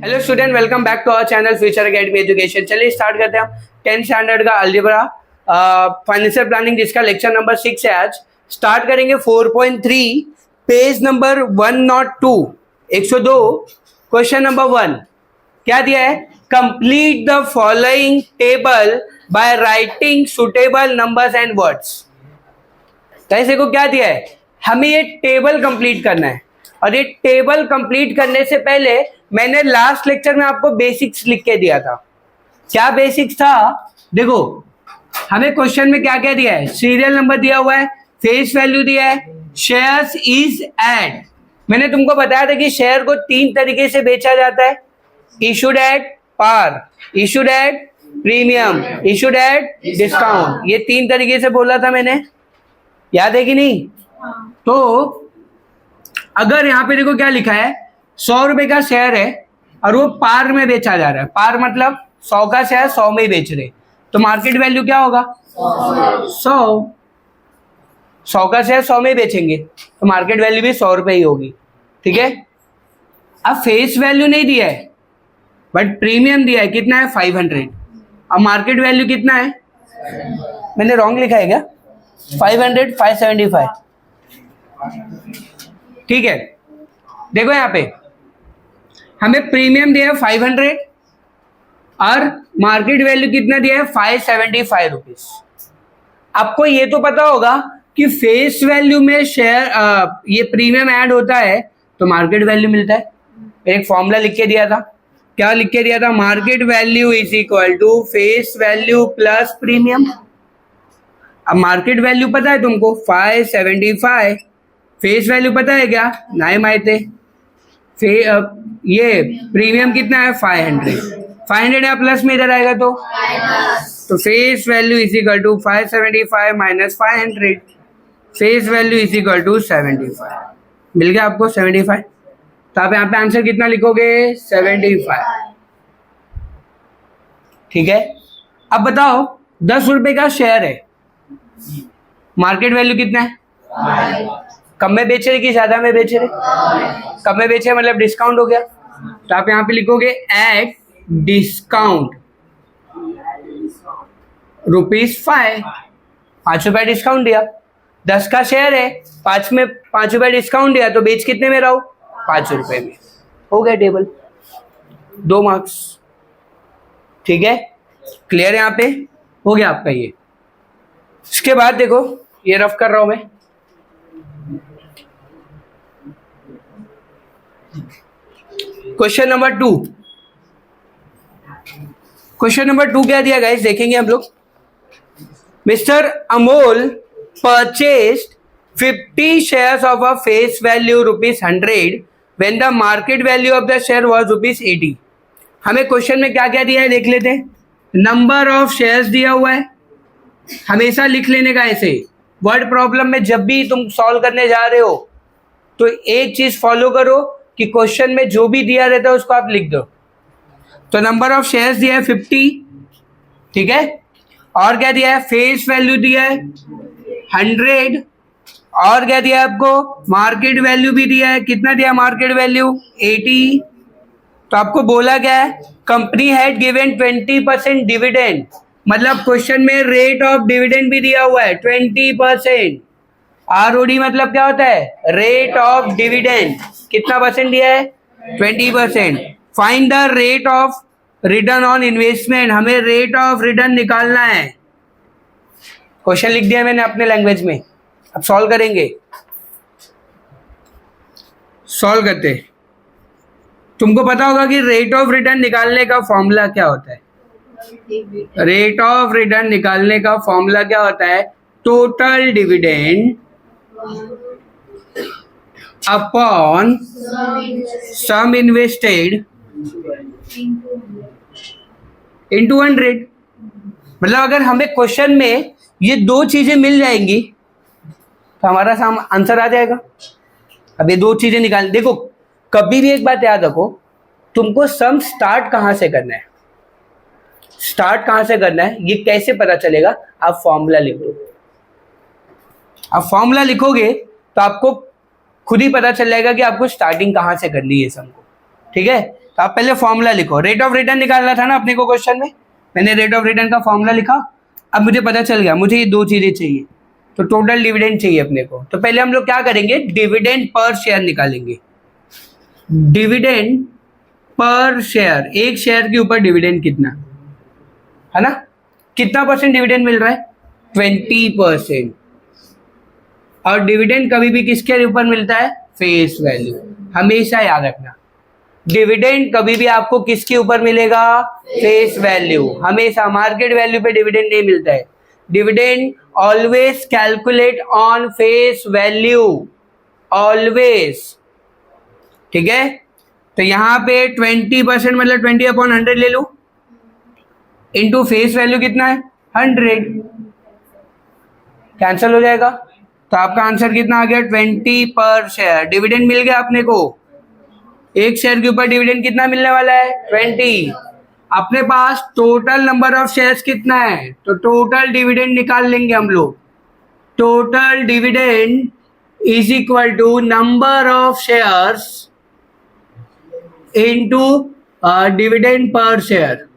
Hello student, welcome back to our channel future academy education. चलिए start करते हैं हम 10th स्टैंडर्ड का अलजेब्रा फाइनेंशियल प्लानिंग, जिसका लेक्चर नंबर 6 है। आज स्टार्ट करेंगे 4.3 पेज नंबर 102 102। क्वेश्चन नंबर 1 क्या दिया है? Complete the following table by writing suitable numbers and words. कैसे को क्या दिया है? हमें ये टेबल कंप्लीट करना है, और ये टेबल कंप्लीट करने से पहले मैंने लास्ट लेक्चर में आपको बेसिक्स लिख के दिया था। क्या बेसिक्स था? देखो, हमें क्वेश्चन में क्या क्या दिया है? सीरियल नंबर दिया हुआ है, फेस वैल्यू दिया है, शेयर्स इज एट। मैंने तुमको बताया था कि शेयर को 3 तरीके से बेचा जाता है: issued at par, issued at premium, issued at discount. ये 3 तरीके से बोला था मैंने, याद है कि नहीं? तो अगर यहाँ पे देखो क्या लिखा है, 100 रुपए का शेयर है और वो पार में बेचा जा रहा है। पार मतलब 100 का शेयर 100 में ही बेच रहे, तो मार्केट वैल्यू क्या होगा? 100 का शेयर 100 में ही बेचेंगे तो मार्केट वैल्यू भी 100 रुपए ही होगी। ठीक है। अब फेस वैल्यू नहीं दिया है, बट प्रीमियम दिया है। कितना है? 500। अब मार्केट वैल्यू कितना है? मैंने रॉन्ग लिखा है क्या? 500 575। ठीक है। देखो यहाँ पे हमें प्रीमियम दिया है 500 और मार्केट वैल्यू कितना दिया है? 575 रुपीज। आपको ये तो पता होगा कि फेस वैल्यू में शेयर ये प्रीमियम ऐड होता है तो मार्केट वैल्यू मिलता है। एक फॉर्मूला लिख के दिया था। क्या लिख के दिया था? Market value is equal to face value plus premium. अब मार्केट वैल्यू पता है तुमको 575, फेस वैल्यू पता है क्या? नहीं माहिती। ये प्रीमियम कितना है? 500 या प्लस में इधर आएगा तो face value is equal to 575 minus 500, face value is equal to 75। मिल गया आपको 75। तो आप यहाँ पे आंसर कितना लिखोगे? 75। ठीक है। अब बताओ, 10 रुपए का शेयर है, मार्केट वैल्यू कितना है? कम में बेच रहे कि ज्यादा में बेच रहे? कम में बेचे मतलब डिस्काउंट हो गया। तो आप यहाँ पे लिखोगे एट डिस्काउंट ₹5। 5 रुपए डिस्काउंट दिया। 10 का शेयर है, 5 में 5 रुपए डिस्काउंट दिया, तो बेच कितने में रहो? 5 रुपए में। हो गया टेबल, 2 मार्क्स। ठीक है, क्लियर है? यहाँ पे हो गया आपका ये। इसके बाद देखो, ये रफ कर रहा हूं मैं। Question number 2। क्वेश्चन नंबर 2 क्या दिया गाइस, देखेंगे हम लोग। Mister Amol purchased 50 shares of a face value ₹100 when the market value of the share was ₹80। हमें क्वेश्चन में क्या क्या दिया है देख लेते हैं। नंबर ऑफ शेयर्स दिया हुआ है, हमेशा लिख लेने का ऐसे। वर्ड प्रॉब्लम में जब भी तुम सॉल्व करने जा रहे हो तो एक चीज फॉलो करो कि क्वेश्चन में जो भी दिया रहता है उसको आप लिख दो। तो नंबर ऑफ शेयर्स दिया है 50। ठीक है। और क्या दिया है? फेस वैल्यू दिया है 100। और क्या दिया है आपको? मार्केट वैल्यू भी दिया है। कितना दिया? Market value 80। तो आपको बोला क्या है? कंपनी हैड गिवन 20% डिविडेंड, मतलब क्वेश्चन में रेट ऑफ डिविडेंड भी दिया हुआ है 20%। आरओडी मतलब क्या होता है? Rate of dividend. कितना परसेंट दिया है? 20%। Find the rate of return on investment, हमें रेट ऑफ रिटर्न निकालना है। क्वेश्चन लिख दिया मैंने अपने लैंग्वेज में। अब सॉल्व करेंगे। सॉल्व करते। तुमको पता होगा कि रेट ऑफ रिटर्न निकालने का फॉर्मूला क्या होता है? रेट ऑफ रिटर्न निकालने का फॉर्मूला क्या होता है? टोटल डिविडेंड अपॉन सम इन्वेस्टेड इनटू 100। मतलब अगर हमें क्वेश्चन में ये 2 चीजें मिल जाएंगी तो हमारा आंसर आ जाएगा। अब ये 2 चीजें निकाल। देखो, कभी भी एक बात याद रखो, तुमको सम स्टार्ट कहां से करना है, स्टार्ट कहां से करना है ये कैसे पता चलेगा? आप फॉर्मूला लिखो। आप फॉर्मूला लिखोगे तो आपको खुद ही पता चल जाएगा कि आपको स्टार्टिंग कहां से करनी है सम को। ठीक है। तो आप पहले फॉर्मूला लिखो। रेट ऑफ रिटर्न निकालना था ना अपने को क्वेश्चन में, मैंने रेट ऑफ रिटर्न का फॉर्मूला लिखा। अब मुझे पता चल गया मुझे ये दो चीजें चाहिए, तो टोटल डिविडेंड चाहिए अपने को। तो पहले हम लोग क्या करेंगे, डिविडेंड पर शेयर निकालेंगे। डिविडेंड पर शेयर, एक शेयर के ऊपर डिविडेंड कितना है ना, कितना परसेंट डिविडेंड मिल रहा है, 20%। और डिविडेंड कभी भी किसके ऊपर मिलता है, फेस वैल्यू। हमेशा याद रखना, डिविडेंड कभी भी आपको किसके ऊपर मिलेगा, फेस वैल्यू। हमेशा मार्केट वैल्यू पे डिविडेंड नहीं मिलता है। Dividend always calculate on face value, always. ठीक है, तो यहां पे 20% मतलब 20/100 ले लो, इनटू फेस वैल्यू कितना है 100, कैंसिल हो जाएगा। तो आपका आंसर कितना आ गया, 20 पर शेयर। डिविडेंड मिल गया अपने को, एक शेयर के ऊपर डिविडेंड कितना मिलने वाला है, 20। अपने पास टोटल नंबर ऑफ शेयर्स कितना है, तो टोटल डिविडेंड निकाल लेंगे हम लोग। Total dividend is equal to number of shares into dividend per share.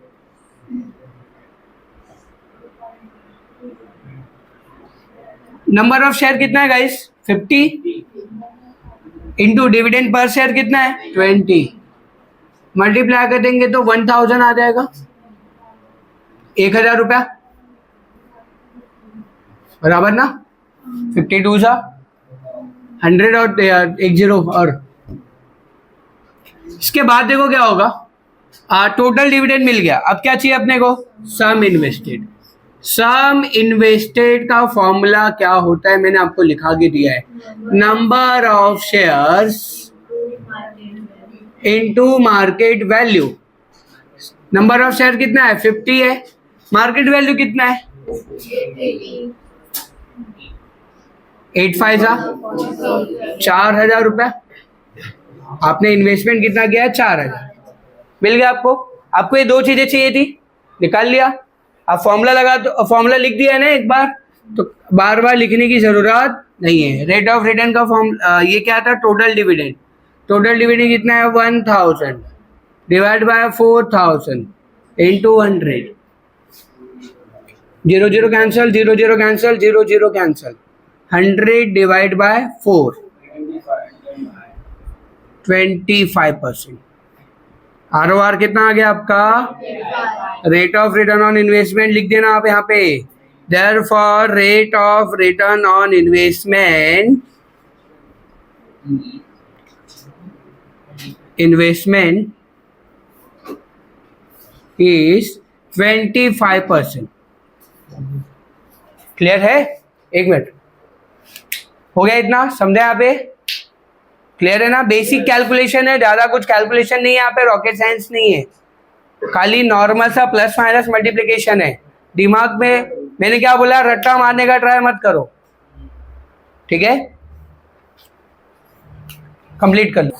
Number of share कितना है guys, 50, into dividend per share कितना है 20, मल्टीप्लाई कर देंगे तो 1000 आ जाएगा, 1000 रुपया बराबर ना। 52 सा 100 और 10 और इसके बाद देखो क्या होगा, टोटल डिविडेंड मिल गया। अब क्या चाहिए अपने को, सम इन्वेस्टेड। सम इन्वेस्टेड का फॉर्मूला क्या होता है मैंने आपको लिखा के दिया है, number of shares into market value. Number of share कितना है 50 है, मार्केट वैल्यू कितना है 85 सा 4000 रुपया। आपने इन्वेस्टमेंट कितना किया है 4000, मिल गया आपको। आपको ये दो चीजें चाहिए थी, निकाल लिया। आप फॉर्मूला लगा, तो फॉर्मूला लिख दिया है ना एक बार, तो बार बार लिखने की जरूरत नहीं है। रेट ऑफ रिटर्न का फॉर्म ये क्या था, टोटल डिविडेंड। टोटल डिविडेंड कितना है 1000 divide by 4000 into 100। 0 0 cancel, 0 0 cancel, 0 0 cancel. 100 divide by 4, 25%। ROR कितना आ गया आपका, rate of return on investment लिख देना आप यहाँ पे। Therefore rate of return on investment is 25%। Clear है, एक मिनट हो गया, इतना समझे यहाँ पे, क्लियर है ना। बेसिक कैलकुलेशन है, ज्यादा कुछ कैलकुलेशन नहीं है यहाँ पे, रॉकेट साइंस नहीं है, खाली नॉर्मल सा प्लस माइनस मल्टीप्लिकेशन है। दिमाग में मैंने क्या बोला, रट्टा मारने का ट्राई मत करो, ठीक है। कंप्लीट कर लो।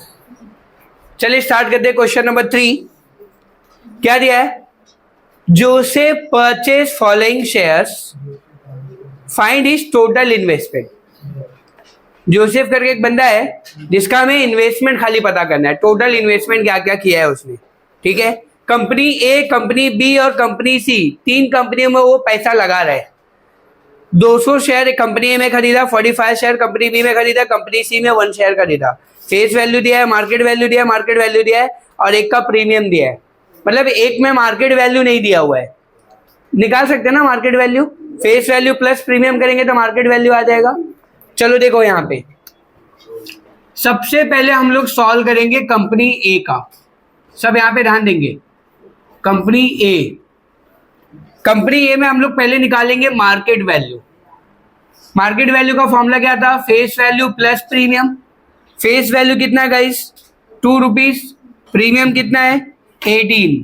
चलिए स्टार्ट करते हैं क्वेश्चन नंबर 3। क्या दिया है, Joseph purchase following shares, find his total investment. Joseph करके एक बंदा है जिसका हमें इन्वेस्टमेंट खाली पता करना है, टोटल इन्वेस्टमेंट क्या क्या किया है उसने, ठीक है। कंपनी ए, कंपनी बी और कंपनी सी, 3 कंपनियों में वो पैसा लगा रहा है। 200 शेयर कंपनी ए में खरीदा, 45 शेयर कंपनी बी में खरीदा, कंपनी सी में 1 शेयर खरीदा। फेस वैल्यू दिया है, मार्केट वैल्यू दिया है, मार्केट वैल्यू दिया है और एक का प्रीमियम दिया है। मतलब एक में मार्केट वैल्यू नहीं दिया हुआ है, निकाल सकते हैं ना market value. Face value plus premium करेंगे तो मार्केट वैल्यू आ जाएगा। चलो देखो यहाँ पे सबसे पहले हम लोग सॉल्व करेंगे कंपनी ए का, सब यहाँ पे ध्यान देंगे। कंपनी ए, कंपनी ए में हम लोग पहले निकालेंगे मार्केट वैल्यू। मार्केट वैल्यू का फॉर्मूला क्या था, face value plus premium. Face value कितना है गाइस 2 रुपीज, प्रीमियम कितना है 18,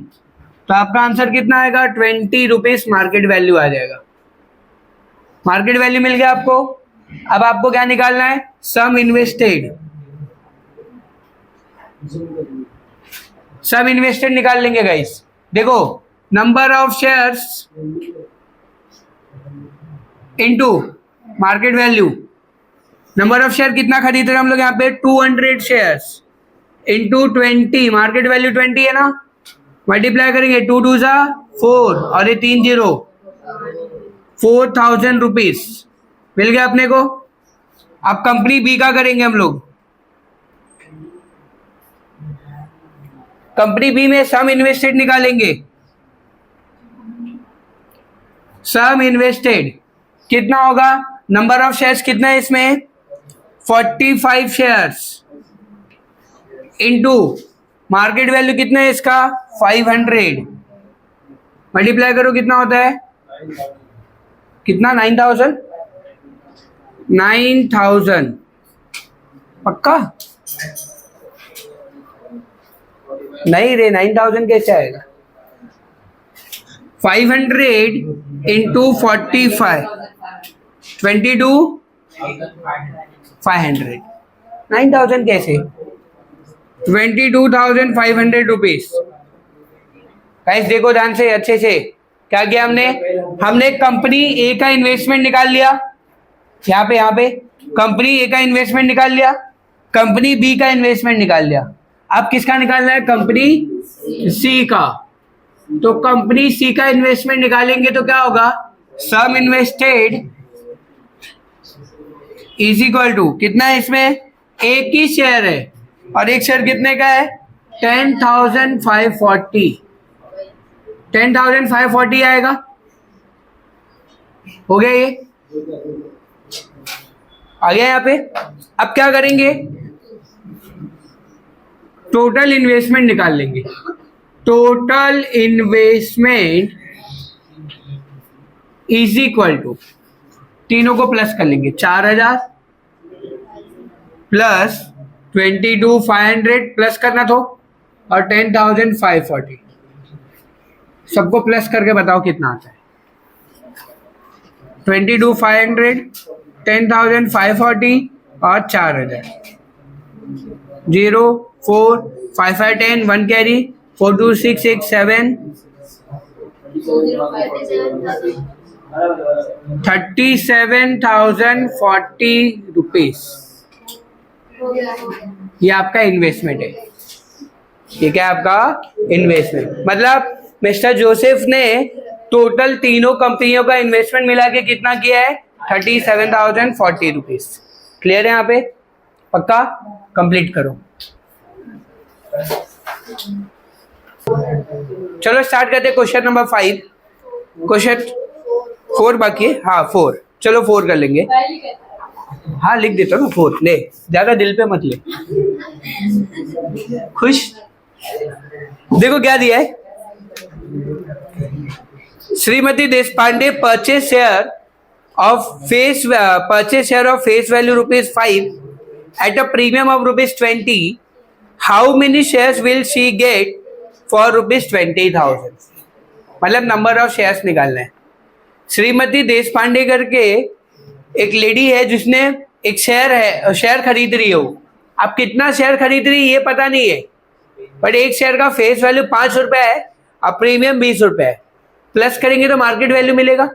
तो आपका आंसर कितना आएगा 20 रुपीज मार्केट वैल्यू आ जाएगा। मार्केट वैल्यू मिल गया आपको। अब आपको क्या निकालना है, सम इन्वेस्टेड। सम इन्वेस्टेड निकाल लेंगे गाइस। देखो number of shares into market value. Number of share कितना खरीद रहे हैं हम लोग यहाँ पे 200 शेयर्स, इंटू 20, मार्केट वैल्यू 20 है ना, मल्टीप्लाई करेंगे 2 2 सा 4 और ये 3 0, 4000 रुपीज मिल गया अपने को। अब कंपनी बी का करेंगे हम लोग। कंपनी बी में सम इन्वेस्टेड निकालेंगे। सम इन्वेस्टेड कितना होगा, नंबर ऑफ शेयर्स कितना है इसमें 45 शेयर्स इंटू मार्केट वैल्यू कितना है इसका 500, मल्टीप्लाई करो कितना होता है, कितना 9000, 9000 पक्का नहीं रे, 9000 कैसे आएगा, 500 इंटू 45, 22 500, 9000 कैसे, 22,500 रुपीज। गाइस देखो ध्यान से अच्छे से, क्या किया हमने कंपनी ए का इन्वेस्टमेंट निकाल लिया, यहाँ पे कंपनी ए का इन्वेस्टमेंट निकाल लिया, कंपनी बी का इन्वेस्टमेंट निकाल लिया। अब किसका निकालना है, कंपनी सी का। तो कंपनी सी का इन्वेस्टमेंट निकालेंगे तो क्या होगा, सम इन्वेस्टेड इज इक्वल टू कितना है, इसमें एक ही शेयर है और एक शेयर कितने का है 10,540, 10,540 आएगा, हो गया ये आ गया यहाँ पे। अब क्या करेंगे, टोटल इन्वेस्टमेंट निकाल लेंगे। Total investment is equal to, तीनों को प्लस कर लेंगे, 4000 प्लस 22,500 प्लस करना तो, और 10,540, सबको प्लस करके बताओ कितना आता है, 22,500, 10,540 और 4000, 0 4 5 5 10, 1 कैरी, 4 2 6 6 7, 37,040 रुपीज। ये आपका इन्वेस्टमेंट है, ये क्या आपका इन्वेस्टमेंट, मतलब मिस्टर जोसेफ ने टोटल तीनों कंपनियों का इन्वेस्टमेंट मिला के कितना किया है 37,040 रुपीज। क्लियर है यहाँ पे, पक्का कंप्लीट करो। चलो स्टार्ट करते क्वेश्चन नंबर 5, क्वेश्चन 4 बाकी है, हाँ 4, चलो 4 कर लेंगे, हाँ लिख देता हूँ ना 4, ले ज्यादा दिल पे मत ले, खुश। देखो क्या दिया है, Shrimati Deshpande purchase share of face value ₹5 at a premium of ₹20. How many shares will she get for ₹20,000? मतलब नंबर ऑफ शेयर्स निकालना है। श्रीमती देशपांडे करके एक लेडी है जिसने एक शेयर खरीद रही है, वो अब कितना शेयर खरीद रही है ये पता नहीं है, बट एक शेयर का फेस वैल्यू ₹5 है, अब प्रीमियम ₹20 है, प्लस करेंगे तो मार्केट वैल्यू मिलेगा,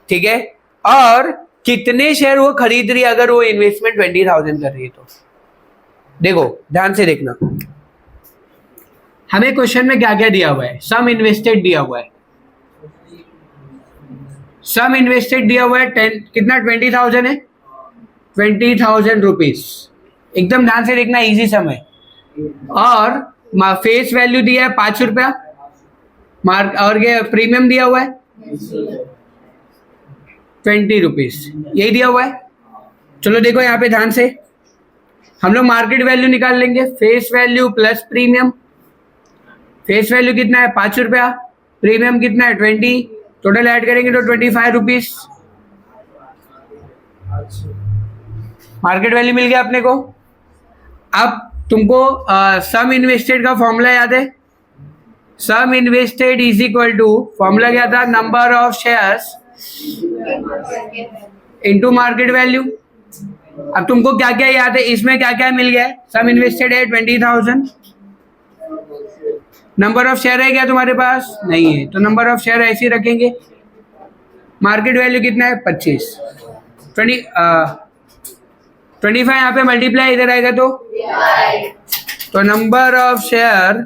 ठीक है। और कितने शेयर वो खरीद रही है अगर वो इन्वेस्टमेंट 20,000 कर रही है तो। देखो ध्यान से देखना, हमें क्वेश्चन में क्या क्या दिया हुआ है, सम इन्वेस्टेड दिया हुआ है, सम इन्वेस्टेड दिया हुआ है 10, कितना 20,000 है, 20,000 रुपीज, एकदम ध्यान से देखना, इजी सम है। और फेस वैल्यू दिया है ₹5, मार्क और ये प्रीमियम दिया हुआ है 20 रुपीज, यही दिया हुआ है। चलो देखो यहाँ पे ध्यान से, हम लोग मार्केट वैल्यू निकाल लेंगे, face value plus premium. Face value कितना है ₹5, प्रीमियम कितना है 20, टोटल ऐड करेंगे तो 25 रुपीज, मार्केट वैल्यू मिल गया अपने को। अब तुमको सम इन्वेस्टेड का फॉर्मूला याद है, sum invested is equal to, formula क्या था, number of shares into market value. अब तुमको क्या क्या याद है, इसमें क्या क्या मिल गया है, सम इन्वेस्टेड है 20,000, नंबर ऑफ शेयर है क्या तुम्हारे पास, नहीं है, तो नंबर ऑफ शेयर ऐसे ही रखेंगे। मार्केट वैल्यू कितना है 25, 25 यहाँ पे मल्टीप्लाई इधर आएगा तो तो number of share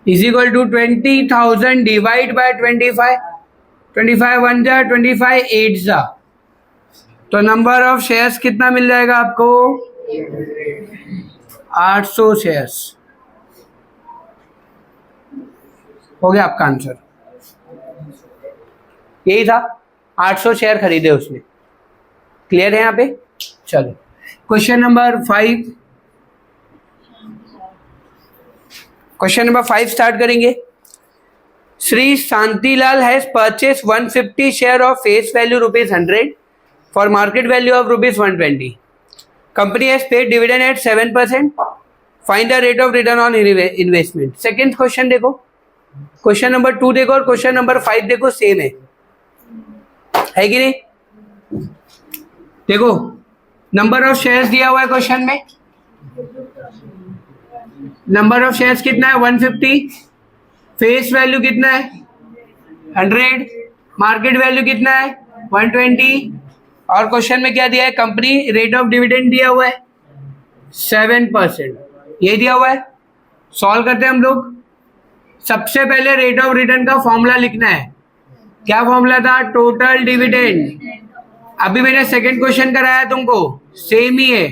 is equal to 20,000 divide by 25. 25 1 जा, 25 8 जा, तो नंबर ऑफ शेयर्स कितना मिल जाएगा आपको? 800 शेयर्स. हो गया आपका आंसर. यही था, 800 शेयर खरीदे उसने. क्लियर है यहाँ पे? चलो question number 5. Question number 5 start करेंगे. Shri Shantilal has purchase 150 share of face value ₹100 for market value of ₹120. Company has paid dividend at 7%. Find the rate of return on investment. Second question देखो, question number 2 देखो और question number 5 देखो, same है कि नहीं? देखो number of shares दिया हुआ है क्वेश्चन में. नंबर ऑफ शेयर्स कितना है? 150. फेस वैल्यू कितना है? 100. मार्केट वैल्यू कितना है? 120. और क्वेश्चन में क्या दिया है? कंपनी रेट ऑफ डिविडेंड दिया हुआ है 7%. ये दिया हुआ है. सॉल्व करते हैं हम लोग. सबसे पहले रेट ऑफ रिटर्न का फॉर्मूला लिखना है. क्या फॉर्मूला था? Total dividend. अभी मैंने सेकंड क्वेश्चन कराया तुमको, सेम ही है.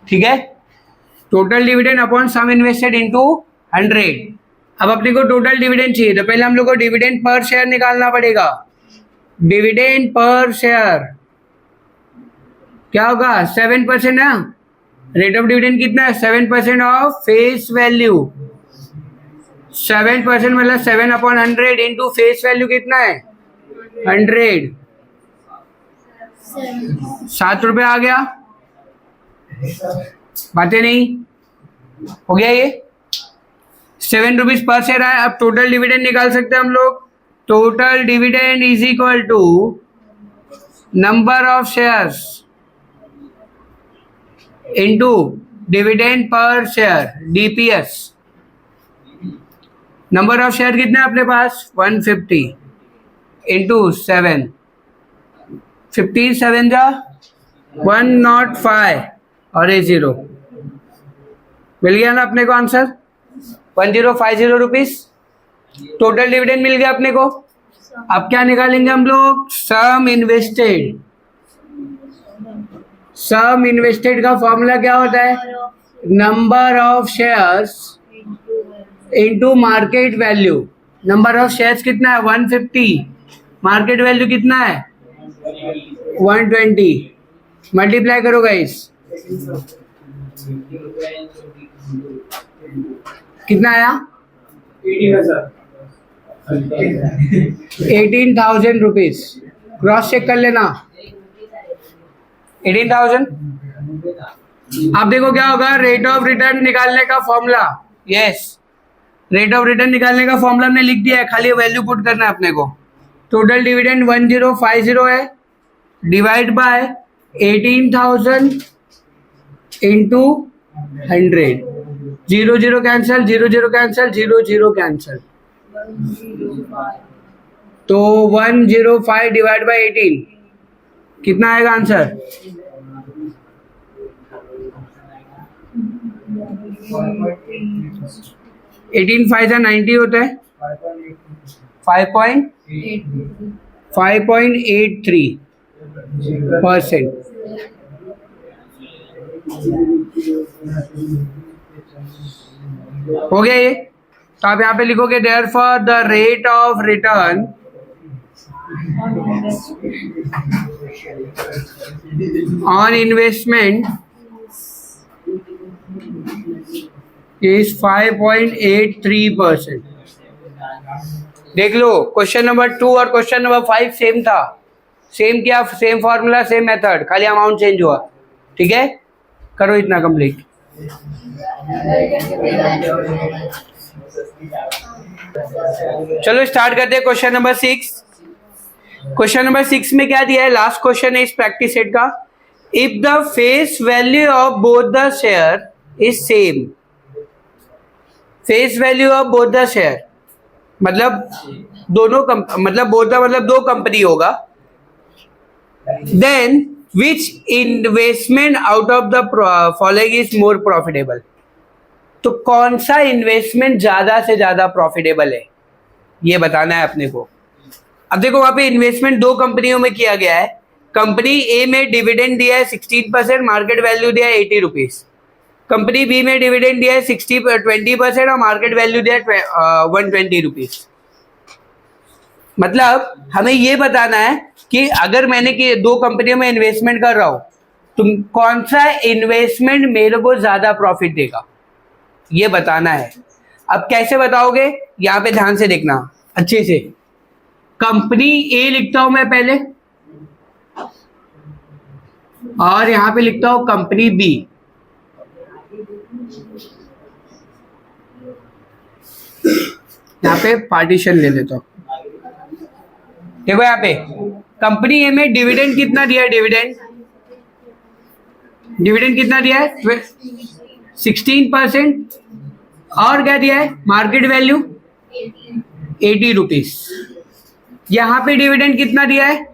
ठीक है. टोटल डिविडेंड अपॉन सम इन्वेस्टेड इनटू 100. अब अपने को टोटल डिविडेंड चाहिए, तो पहले हम लोग को डिविडेंड पर शेयर निकालना पड़ेगा. डिविडेंड पर शेयर क्या होगा? 7% है. रेट ऑफ डिविडेंड कितना है? 7% ऑफ फेस वैल्यू. 7% मतलब 7/100 इंटू फेस वैल्यू कितना है? 100. 7 रुपये आ गया. बातें नहीं हो गया. ये 7 रुपीज पर शेयर है. अब टोटल डिविडेंड निकाल सकते हैं हम लोग. Total dividend is equal to number of shares into dividend per share, DPS. Number of share कितना है अपने पास? 150 इंटू 7. 50 7 जा 105 और ये 0. मिल गया ना अपने को आंसर? 1050 रुपीज टोटल डिविडेंड मिल गया अपने को. अब क्या निकालेंगे हम लोग? सम इन्वेस्टेड. सम इन्वेस्टेड का फॉर्मूला क्या होता है? Number of shares into market value. Number of shares कितना है? 150. मार्केट वैल्यू कितना है? 120. मल्टीप्लाई करो गाइस. कितना आया? 18,000 रुपीज. क्रॉस चेक कर लेना. 18,000. आप देखो क्या होगा? रेट ऑफ रिटर्न निकालने का formula. Yes, rate of return निकालने का फॉर्मूला हमने लिख दिया है, खाली वैल्यू पुट करना है अपने को. टोटल डिविडेंड 1050 है, divide by 18,000 into 100. 0 0 cancel, 0 0 cancel, 0 0 cancel. तो 105 डिवाइड बाय 18 कितना आएगा आंसर? 18 5 90 होता है. 5.83%. हो गया ये. तो आप यहाँ पे लिखोगे there for the rate of return on investment is 5.83%. देख लो क्वेश्चन नंबर 2 और क्वेश्चन नंबर 5 सेम था. सेम क्या? सेम फॉर्मूला, सेम मेथड, खाली अमाउंट चेंज हुआ. ठीक है, करो इतना कंप्लीट. चलो स्टार्ट करते हैं क्वेश्चन नंबर 6. क्वेश्चन नंबर 6 में क्या दिया है? लास्ट क्वेश्चन है इस प्रैक्टिस सेट का. If the face value of both the share is same. Face value of both the share मतलब मतलब बोलता मतलब दो कंपनी होगा, then which investment out of the following is more profitable, तो कौन सा इन्वेस्टमेंट ज्यादा से ज्यादा प्रॉफिटेबल है ये बताना है अपने को। अब देखो वहां पे इन्वेस्टमेंट दो कंपनियों में किया गया है। कंपनी ए में डिविडेंड दिया है 16%, मार्केट वैल्यू दिया है 80 रुपीज। कंपनी बी में डिविडेंड दिया है 20% और मार्केट वैल्यू दिया है 120 रुपीज। मतलब हमें ये बताना है कि अगर मैंने कि दो कंपनियों में इन्वेस्टमेंट कर रहा हूं तो कौन सा इन्वेस्टमेंट मेरे को ज्यादा प्रॉफिट देगा, ये बताना है। अब कैसे बताओगे, यहां पे ध्यान से देखना अच्छे से। कंपनी ए लिखता हूं मैं पहले और यहां पे लिखता हूं कंपनी बी। यहां पे पार्टीशन ले लेता हूं। देखो यहां पे कंपनी ए में डिविडेंड कितना दिया है, डिविडेंड कितना दिया है 16%, और क्या दिया है मार्केट वैल्यू 80 रुपीज। यहां पे डिविडेंड कितना दिया है,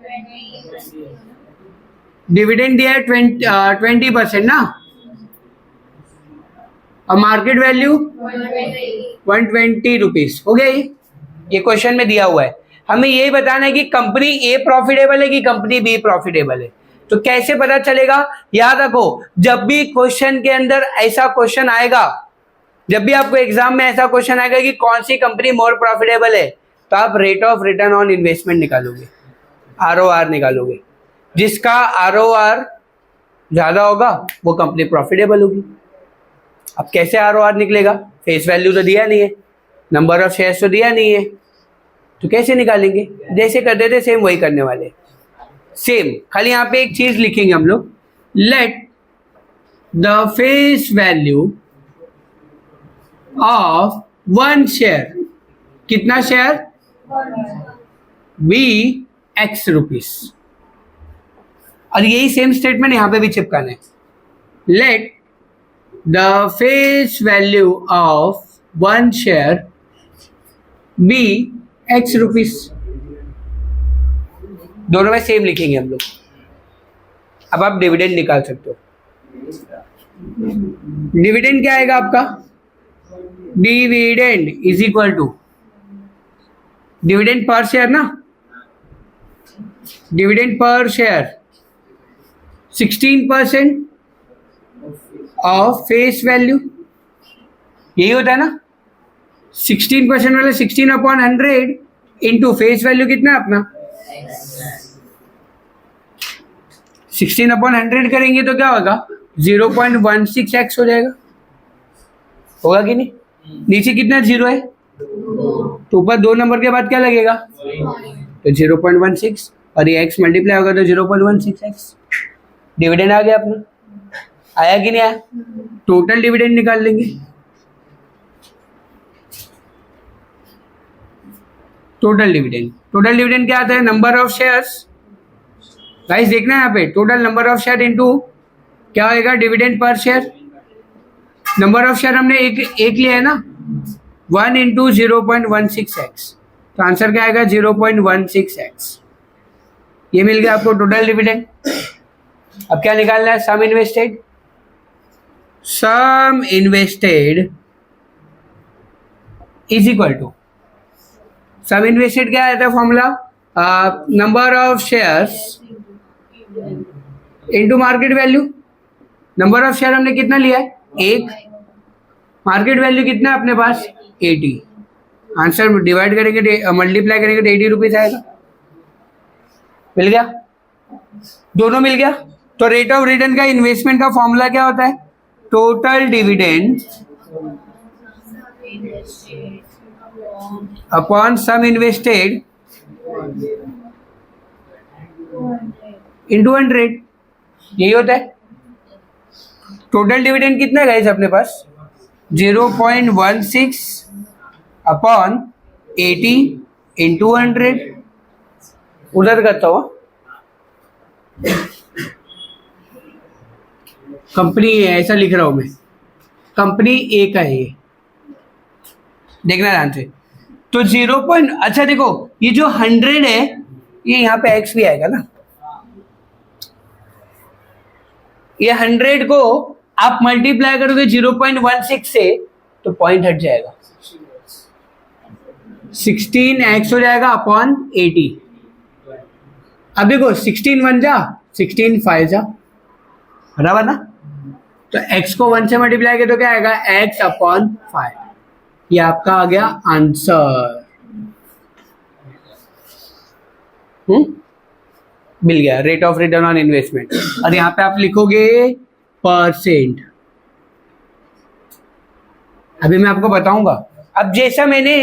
डिविडेंड दिया है 20% ना, और मार्केट वैल्यू 120 रुपीज हो गया। ये क्वेश्चन में दिया हुआ है। हमें यही बताना है कि कंपनी ए प्रॉफिटेबल है कि कंपनी बी प्रॉफिटेबल है। तो कैसे पता चलेगा, याद रखो जब भी क्वेश्चन के अंदर ऐसा क्वेश्चन आएगा, जब भी आपको एग्जाम में ऐसा क्वेश्चन आएगा कि कौन सी कंपनी मोर प्रॉफिटेबल है, तो आप rate of return on investment निकालोगे, ROR निकालोगे। जिसका ROR ज्यादा होगा वो कंपनी प्रॉफिटेबल होगी। अब कैसे ROR निकलेगा, फेस वैल्यू तो दिया नहीं है, नंबर ऑफ शेयर्स तो दिया नहीं है, तो कैसे निकालेंगे, जैसे करते थे सेम वही करने वाले। सेम खाली यहाँ पे एक चीज लिखेंगे हम लोग, let the face value of one share, कितना शेयर, बी X रुपीज। और यही सेम स्टेटमेंट यहां पे भी चिपकाना है, let the face value of one share be X rupees. दोनों में सेम लिखेंगे हम लोग। अब आप डिविडेंड निकाल सकते हो। डिविडेंड क्या आएगा आपका, dividend is equal to dividend per share ना, dividend per share 16% of face value, यही होता है ना। 16% वाला 16/100 इंटू फेस वैल्यू कितना है अपना 16/100 करेंगे तो क्या होगा 0.16x हो जाएगा, होगा कि नहीं। नीचे कितना जीरो है तो ऊपर दो नंबर के बाद क्या लगेगा तो 0.16, और ये x मल्टीप्लाई होगा तो 0.16x। डिविडेंड आ गया अपना, आया कि नहीं आया। टोटल डिविडेंड निकाल लेंगे। टोटल डिविडेंड क्या आता है, नंबर ऑफ शेयर्स। गाइस देखना है यहाँ पे, total number of share into क्या होएगा dividend per share. Number of share हमने एक लिया है ना, 1 इंटू 0.16x, तो आंसर क्या आएगा 0.16x। ये मिल गया आपको टोटल डिविडेंड। अब क्या निकालना है, sum invested. Sum invested is equal to, sum invested क्या आता है formula, number of shares into market value. Number of share हमने कितना लिया है एक, मार्केट वैल्यू कितना है अपने पास 80। आंसर डिवाइड करेंगे मल्टीप्लाई करेंगे तो 80 रुपीज आएगा। मिल गया, दोनों मिल गया। तो रेट ऑफ रिटर्न का इन्वेस्टमेंट का फॉर्मूला क्या होता है, टोटल डिविडेंड अपॉन सम इन्वेस्टेड इंटू 100, यही होता है। टोटल डिविडेंड कितना है गाइस अपने पास 0.16 अपॉन 80 इंटू 100। उधर करता हूँ, कंपनी ए ऐसा लिख रहा हूं मैं, कंपनी ए का है ये, देखना ध्यान से। तो 0 पॉइंट, अच्छा देखो ये जो 100 है ये यहाँ पे x भी आएगा ना, ये 100 को आप मल्टीप्लाई करोगे 0.16 से तो पॉइंट हट जाएगा, 16x हो जाएगा अपॉन 80। अब देखो 16 1 जा 16 5 जा बराबर ना, तो x को 1 से मल्टीप्लाई किया तो क्या आएगा x अपॉन 5, ये आपका आ गया आंसर। मिल गया rate of return on investment, और यहां पे आप लिखोगे परसेंट। अभी मैं आपको बताऊंगा, अब जैसा मैंने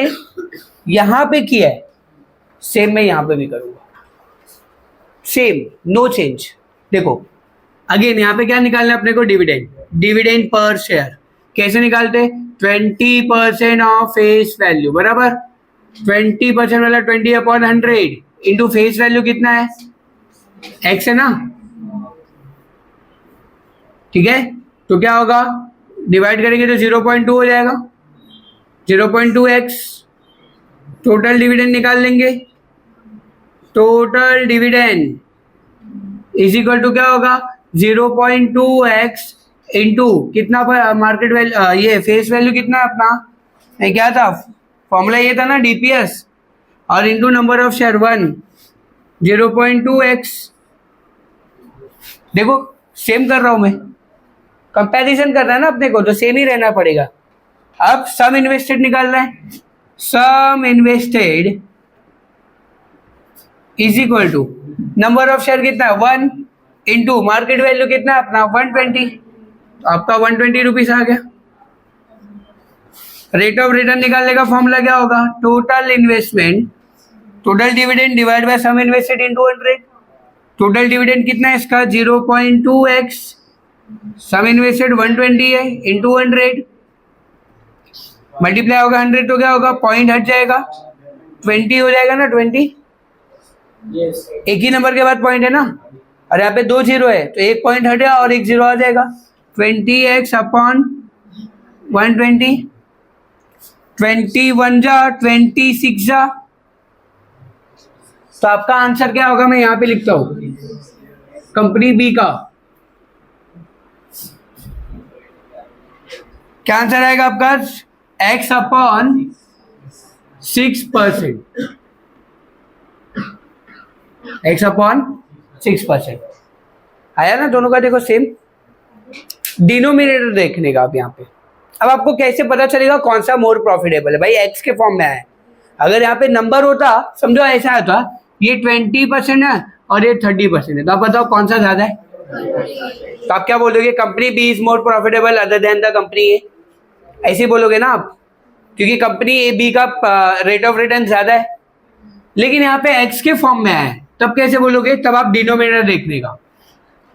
यहां पे किया है सेम मैं यहां पे भी करूंगा, सेम नो चेंज। देखो अगेन यहां पे क्या निकालना है अपने को, डिविडेंड, डिविडेंड पर शेयर कैसे निकालते, 20% ऑफ फेस वैल्यू बराबर 20% वाला 20 अपॉन 100 इंटू फेस वैल्यू कितना है x है ना, ठीक है। तो क्या होगा, डिवाइड करेंगे तो 0.2 हो जाएगा, 0.2x टोटल डिविडेंड निकाल लेंगे, total dividend is equal to क्या होगा 0.2x इंटू कितना मार्केट वैल्यू, ये फेस वैल्यू कितना है अपना, नहीं क्या था फॉर्मूला, ये था ना डीपीएस, और into number of share 1, 0.2x। देखो सेम कर रहा हूं मैं, कंपैरिजन करना है ना अपने को, तो सेम ही रहना पड़ेगा। अब सम इन्वेस्टेड निकालना है, sum invested is equal to number of share कितना है 1 इंटू मार्केट वैल्यू कितना है अपना 120, तो आपका 120 रुपीज आ गया। रेट ऑफ रिटर्न निकालने का फॉर्मूला क्या होगा, total investment, total dividend divide by sum invested into 100। टोटल डिविडेंड कितना है इसका 0.2x, सम इन्वेस्टेड 120 है इंटू 100, मल्टीप्लाई होगा 100 तो क्या होगा पॉइंट हट जाएगा 20 हो जाएगा ना 20, yes. एक ही नंबर के बाद पॉइंट है ना, और यहाँ पे 2 जीरो है तो एक पॉइंट हटेगा और एक जीरो आ जाएगा, 20x अपॉन 120, 21 जा 26 जा, तो आपका आंसर क्या होगा, मैं यहां पे लिखता हूं कंपनी बी का क्या आंसर आएगा आपका, x अपॉन 6%, x अपॉन 6% आया ना दोनों का। देखो सेम डिनोमिनेटर देखने का, आप यहाँ पे अब आपको कैसे पता चलेगा कौन सा मोर प्रॉफिटेबल है, भाई x के फॉर्म में आया है। अगर यहाँ पे नंबर होता, समझो ऐसा होता ये 20% है और ये 30% है, तो आप बताओ कौन सा ज्यादा है, तो आप क्या बोलोगे, company B is more profitable other than the company A, ऐसे बोलोगे ना आप, क्योंकि कंपनी ए बी का रेट ऑफ रिटर्न ज्यादा है। लेकिन यहाँ पे x के फॉर्म में है, तब कैसे बोलोगे, तब आप डिनोमिनेटर देखने का,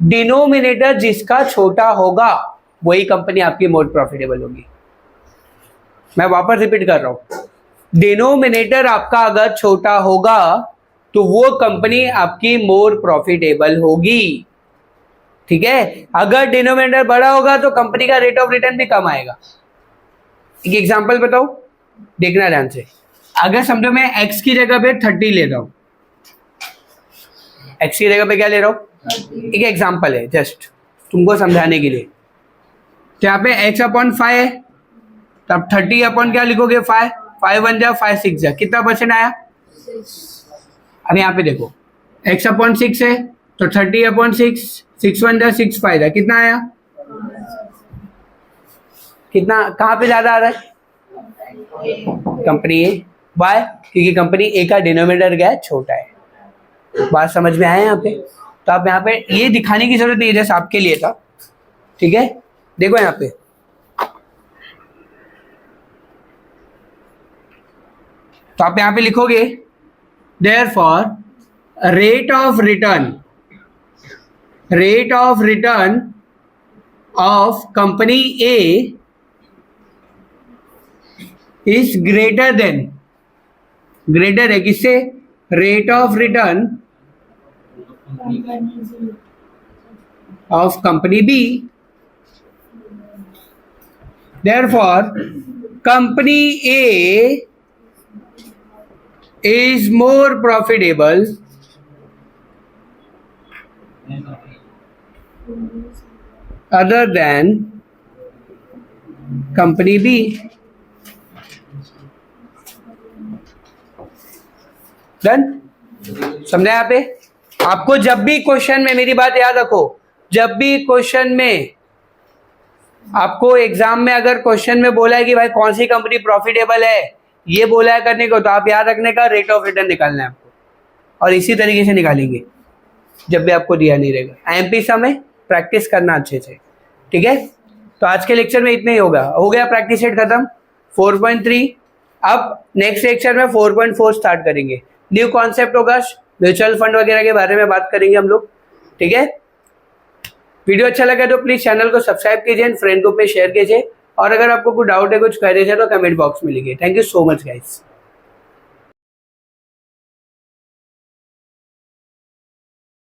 डिनोमिनेटर जिसका छोटा होगा वही कंपनी आपकी मोर प्रॉफिटेबल होगी। मैं वापस रिपीट कर रहा हूं, डिनोमिनेटर आपका अगर छोटा होगा तो वो कंपनी आपकी मोर प्रॉफिटेबल होगी, ठीक है। अगर डिनोमिनेटर बड़ा होगा तो कंपनी का रेट ऑफ रिटर्न भी कम आएगा। एक एग्जांपल बताओ, देखना ध्यान से। अगर समझो मैं x की जगह पे 30 ले रहा हूं, x की जगह पे क्या ले रहा हूं, एक एग्जांपल है जस्ट तुमको समझाने के लिए। तो यहाँ पे x अपॉन 5 है, तब 30 अपॉन क्या लिखोगे 5, 5 1 जा 5 6 जा, कितना परसेंट आया 6। अब यहाँ पे देखो x अपॉन 6 है तो 30 अपॉन 6, 6 1 जा 6 5 जा, कितना आया, कितना कहाँ पे ज्यादा आ रहा है, कंपनी ए। वाई, क्योंकि कंपनी ए का डिनोमिनेटर क्या है, छोटा है। बात समझ में आया यहाँ पे, तो आप यहाँ पे ये दिखाने की जरूरत नहीं है, जैसे आपके लिए था, ठीक है। देखो यहाँ पे तो आप यहाँ पे लिखोगे therefore rate of return of company A is greater है किससे, rate of return of company B, therefore company A is more profitable other than company B. Done? समझा? यहाँ पे आपको जब भी क्वेश्चन में, मेरी बात याद रखो, जब भी क्वेश्चन में आपको एग्जाम में अगर क्वेश्चन में बोला है कि भाई कौन सी कंपनी प्रॉफिटेबल है, ये बोला है करने को, तो आप याद रखने का रेट ऑफ रिटर्न निकालना है आपको, और इसी तरीके से निकालेंगे जब भी आपको दिया नहीं रहेगा। आईएमपी समय प्रैक्टिस करना अच्छे से, ठीक है? तो आज के लेक्चर में इतना ही होगा, हो गया प्रैक्टिस सेट खत्म 4.3। अब नेक्स्ट लेक्चर में 4.4 स्टार्ट करेंगे, न्यू कॉन्सेप्ट होगा, म्यूचुअल फंड वगैरह के बारे में बात करेंगे हम लोग, ठीक है? वीडियो अच्छा लगा तो प्लीज चैनल को सब्सक्राइब कीजिए, फ्रेंड ग्रुप में शेयर कीजिए, और अगर आपको कोई डाउट है, कुछ क्वेरीज है तो कमेंट बॉक्स में लिखिए। Thank you so much guys.